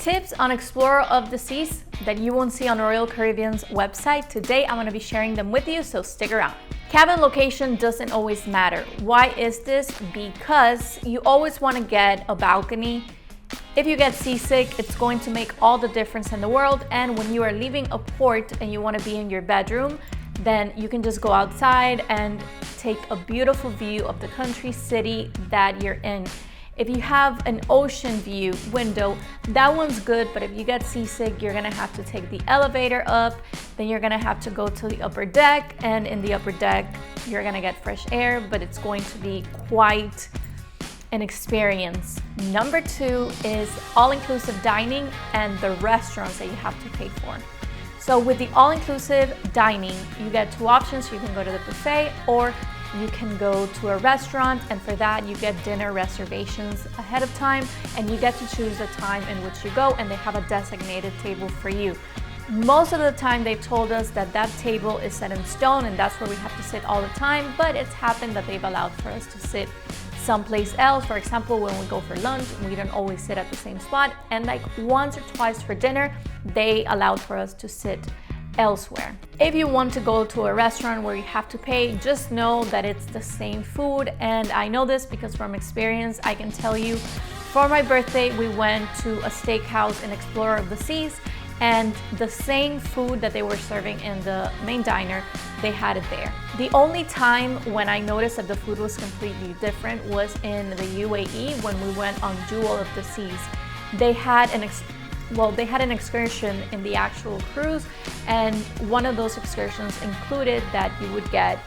Tips on Explorer of the Seas that you won't see on Royal Caribbean's website. Today I'm going to be sharing them with you, so stick around. Cabin location doesn't always matter. Why is this? Because you always want to get a balcony. If you get seasick, it's going to make all the difference in the world. And when you are leaving a port and you want to be in your bedroom, then you can just go outside and take a beautiful view of the country, city that you're in. If you have an ocean view window, that one's good, but if you get seasick, you're gonna have to take the elevator up, then you're gonna have to go to the upper deck, and in the upper deck, you're gonna get fresh air, but it's going to be quite an experience. Number 2 is all-inclusive dining and the restaurants that you have to pay for. So with the all-inclusive dining, you get 2 options. You can go to the buffet or you can go to a restaurant, and for that you get dinner reservations ahead of time, and you get to choose the time in which you go, and they have a designated table for you. Most of the time they've told us that that table is set in stone and that's where we have to sit all the time, but it's happened that they've allowed for us to sit someplace else. For example, when we go for lunch, we don't always sit at the same spot, and like once or twice for dinner, they allowed for us to sit elsewhere. If you want to go to a restaurant where you have to pay, just know that it's the same food. And I know this because from experience, I can tell you, for my birthday, we went to a steakhouse in Explorer of the Seas, and the same food that they were serving in the main diner, they had it there. The only time when I noticed that the food was completely different was in the UAE when we went on Jewel of the Seas. They had an excursion in the actual cruise, and one of those excursions included that you would get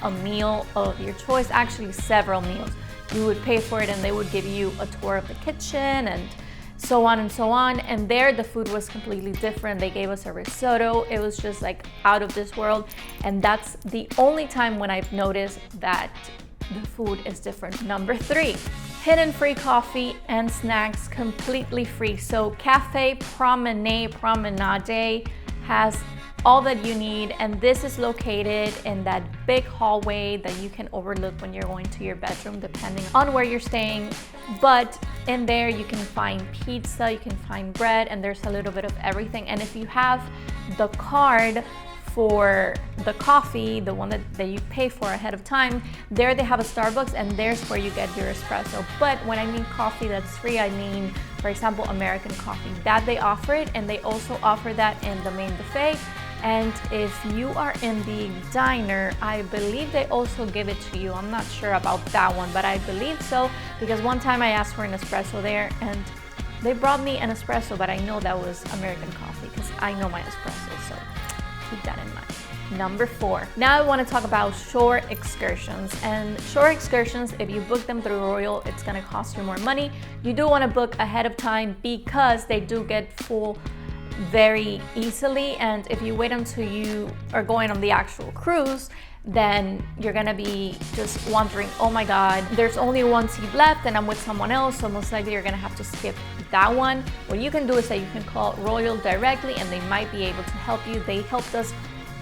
a meal of your choice, actually several meals. You would pay for it and they would give you a tour of the kitchen and so on and so on. And there the food was completely different. They gave us a risotto. It was just like out of this world. And that's the only time when I've noticed that the food is different. Number 3. Hidden free coffee and snacks completely free. So Cafe Promenade has all that you need, and this is located in that big hallway that you can overlook when you're going to your bedroom, depending on where you're staying. But in there you can find pizza, you can find bread, and there's a little bit of everything. And if you have the card for the coffee, the one that you pay for ahead of time, there they have a Starbucks, and there's where you get your espresso. But when I mean coffee that's free, I mean, for example, American coffee, that they offer it, and they also offer that in the main buffet. And if you are in the diner, I believe they also give it to you. I'm not sure about that one, but I believe so, because one time I asked for an espresso there and they brought me an espresso, but I know that was American coffee because I know my espresso, so keep that in mind. Number 4. Now I want to talk about shore excursions. And shore excursions, if you book them through Royal, it's going to cost you more money. You do want to book ahead of time because they do get full very easily, and if you wait until you are going on the actual cruise, then you're gonna be just wondering, oh my god, there's only one seat left and I'm with someone else, so most likely you're gonna have to skip that one. What you can do is that you can call Royal directly and they might be able to help you. They helped us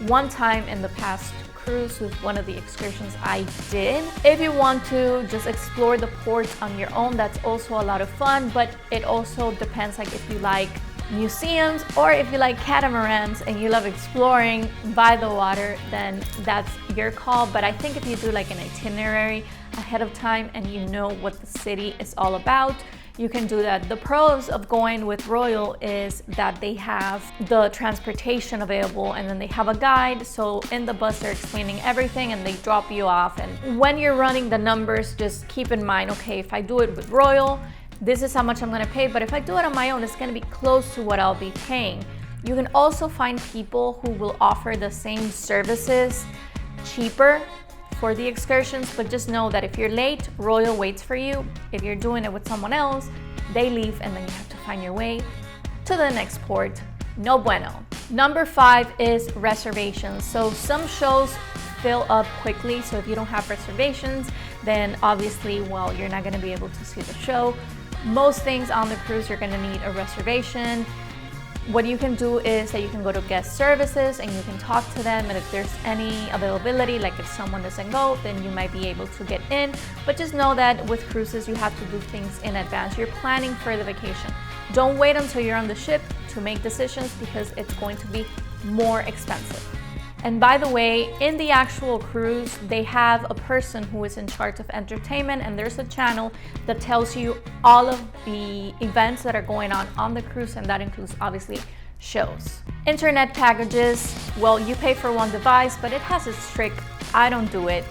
one time in the past cruise with one of the excursions I did. If you want to just explore the ports on your own, that's also a lot of fun, but it also depends, like if you like museums or if you like catamarans and you love exploring by the water, then that's your call. But I think if you do like an itinerary ahead of time and you know what the city is all about, you can do that. The pros of going with Royal is that they have the transportation available, and then they have a guide, so in the bus they're explaining everything and they drop you off. And when you're running the numbers, just keep in mind, okay, if I do it with Royal, this is how much I'm gonna pay, but if I do it on my own, it's gonna be close to what I'll be paying. You can also find people who will offer the same services cheaper for the excursions, but just know that if you're late, Royal waits for you. If you're doing it with someone else, they leave and then you have to find your way to the next port. No bueno. Number 5 is reservations. So some shows fill up quickly, so if you don't have reservations, then obviously, well, you're not gonna be able to see the show. Most things on the cruise, you're gonna need a reservation. What you can do is that you can go to guest services and you can talk to them, and if there's any availability, like if someone doesn't go, then you might be able to get in. But just know that with cruises, you have to do things in advance. You're planning for the vacation. Don't wait until you're on the ship to make decisions because it's going to be more expensive. And by the way, in the actual cruise, they have a person who is in charge of entertainment, and there's a channel that tells you all of the events that are going on the cruise, and that includes obviously shows. Internet packages, well, you pay for one device, but it has its trick. I don't do it.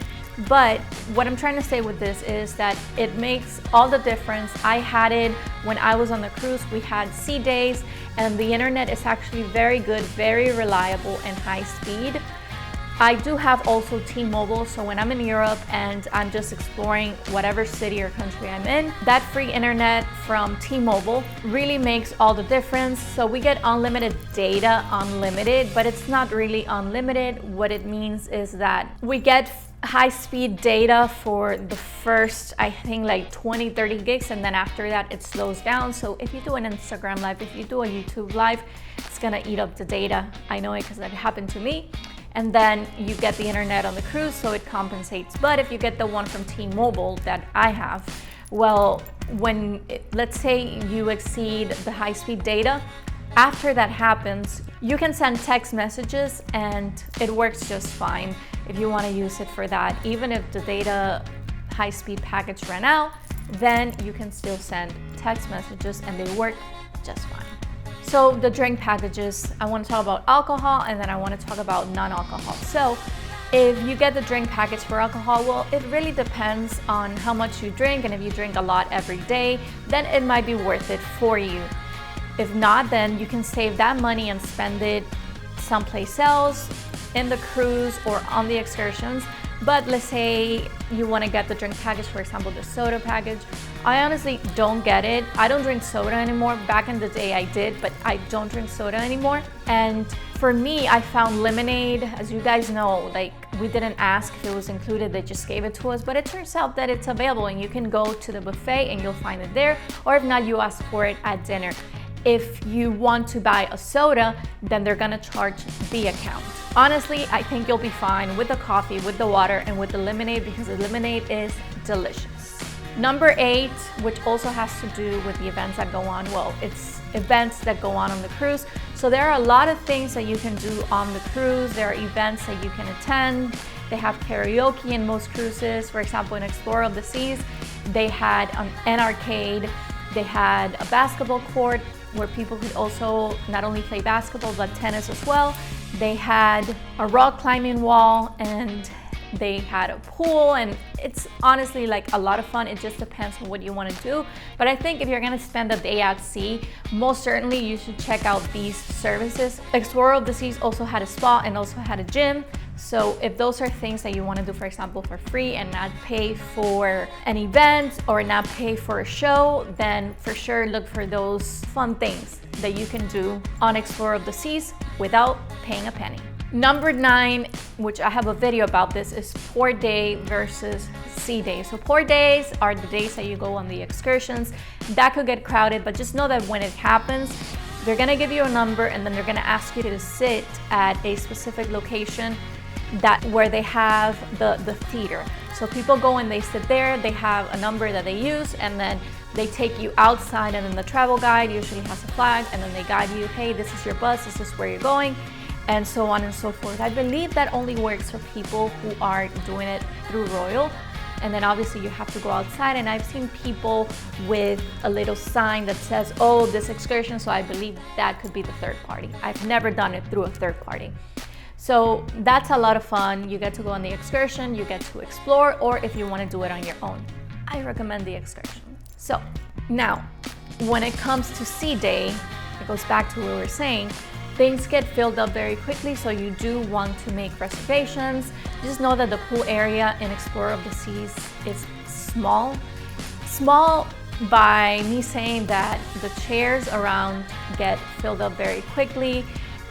But what I'm trying to say with this is that it makes all the difference. I had it when I was on the cruise. We had sea days, and the internet is actually very good, very reliable, and high speed. I do have also T-Mobile, so when I'm in Europe and I'm just exploring whatever city or country I'm in, that free internet from T-Mobile really makes all the difference. So we get unlimited data, unlimited, but it's not really unlimited. What it means is that we get high-speed data for the first, I think, like 20-30 gigs, and then after that it slows down. So if you do an Instagram live, if you do a YouTube live, it's gonna eat up the data. I know it because that happened to me. And then you get the internet on the cruise, so it compensates. But if you get the one from T-Mobile that I have, well, let's say you exceed the high-speed data, after that happens, you can send text messages and it works just fine if you want to use it for that. Even if the data high-speed package ran out, then you can still send text messages and they work just fine. So the drink packages, I want to talk about alcohol, and then I want to talk about non-alcohol. So if you get the drink package for alcohol, well, it really depends on how much you drink, and if you drink a lot every day, then it might be worth it for you. If not, then you can save that money and spend it someplace else, in the cruise or on the excursions. But let's say you want to get the drink package, for example, the soda package. I honestly don't get it. I don't drink soda anymore. Back in the day I did, but I don't drink soda anymore. And for me, I found lemonade. As you guys know, like, we didn't ask if it was included, they just gave it to us, but it turns out that it's available and you can go to the buffet and you'll find it there, or if not, you ask for it at dinner. If you want to buy a soda, then they're gonna charge the account. Honestly, I think you'll be fine with the coffee, with the water, and with the lemonade, because the lemonade is delicious. Number 8, which also has to do with the events that go on. Well, it's events that go on the cruise. So there are a lot of things that you can do on the cruise. There are events that you can attend. They have karaoke in most cruises. For example, in Explorer of the Seas, they had an arcade. They had a basketball court where people could also not only play basketball, but tennis as well. They had a rock climbing wall, and they had a pool, and it's honestly like a lot of fun. It just depends on what you want to do. But I think if you're gonna spend a day at sea, most certainly you should check out these services. Explorer of the Seas also had a spa and also had a gym. So if those are things that you want to do, for example, for free and not pay for an event or not pay for a show, then for sure look for those fun things that you can do on Explorer of the Seas without paying a penny. Number 9, which I have a video about this, is port day versus sea day. So port days are the days that you go on the excursions. That could get crowded, but just know that when it happens, they're gonna give you a number and then they're gonna ask you to sit at a specific location where they have the theater. So people go and they sit there, they have a number that they use, and then they take you outside, and then the travel guide usually has a flag, and then they guide you, hey, this is your bus, this is where you're going, and so on and so forth. I believe that only works for people who are doing it through Royal. And then obviously you have to go outside, and I've seen people with a little sign that says, oh, this excursion, so I believe that could be the third party. I've never done it through a third party. So that's a lot of fun. You get to go on the excursion, you get to explore, or if you want to do it on your own, I recommend the excursion. So now, when it comes to sea day, it goes back to what we were saying, things get filled up very quickly, so you do want to make reservations. Just know that the pool area in Explorer of the Seas is small. Small by me saying that the chairs around get filled up very quickly,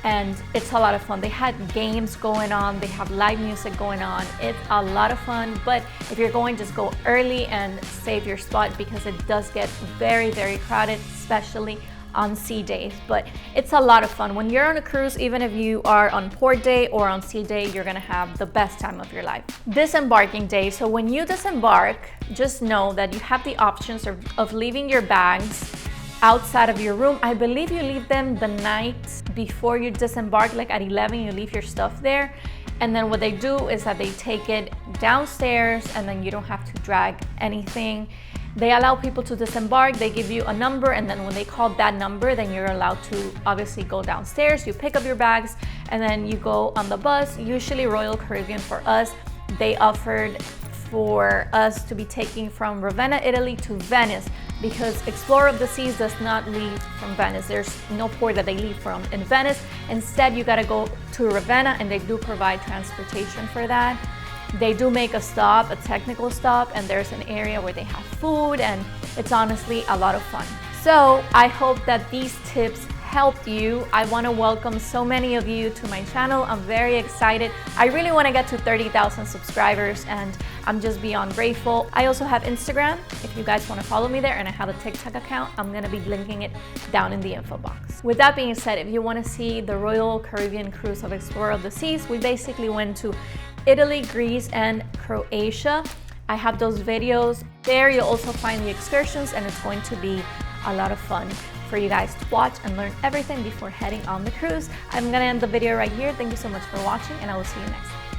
and it's a lot of fun. They had games going on, they have live music going on. It's a lot of fun, but if you're going, just go early and save your spot, because it does get very, very crowded, especially on sea days. But it's a lot of fun. When you're on a cruise, even if you are on port day or on sea day, you're gonna have the best time of your life. Disembarking day. So when you disembark, just know that you have the options of leaving your bags outside of your room. I believe you leave them the night before you disembark, like at 11, you leave your stuff there. And then what they do is that they take it downstairs, and then you don't have to drag anything. They allow people to disembark, they give you a number, and then when they call that number, then you're allowed to obviously go downstairs, you pick up your bags, and then you go on the bus. Usually Royal Caribbean, for us, they offered for us to be taking from Ravenna, Italy to Venice, because Explorer of the Seas does not leave from Venice. There's no port that they leave from in Venice. Instead, you gotta go to Ravenna, and they do provide transportation for that. They do make a stop, a technical stop, and there's an area where they have food, and it's honestly a lot of fun. So I hope that these tips helped you. I want to welcome so many of you to my channel. I'm very excited. I really want to get to 30,000 subscribers, and I'm just beyond grateful. I also have Instagram if you guys want to follow me there, and I have a TikTok account. I'm going to be linking it down in the info box. With that being said, if you want to see the Royal Caribbean cruise of Explorer of the Seas, we basically went to Italy, Greece, and Croatia. I have those videos there. You'll also find the excursions, and it's going to be a lot of fun for you guys to watch and learn everything before heading on the cruise. I'm gonna end the video right here. Thank you so much for watching, and I will see you next time.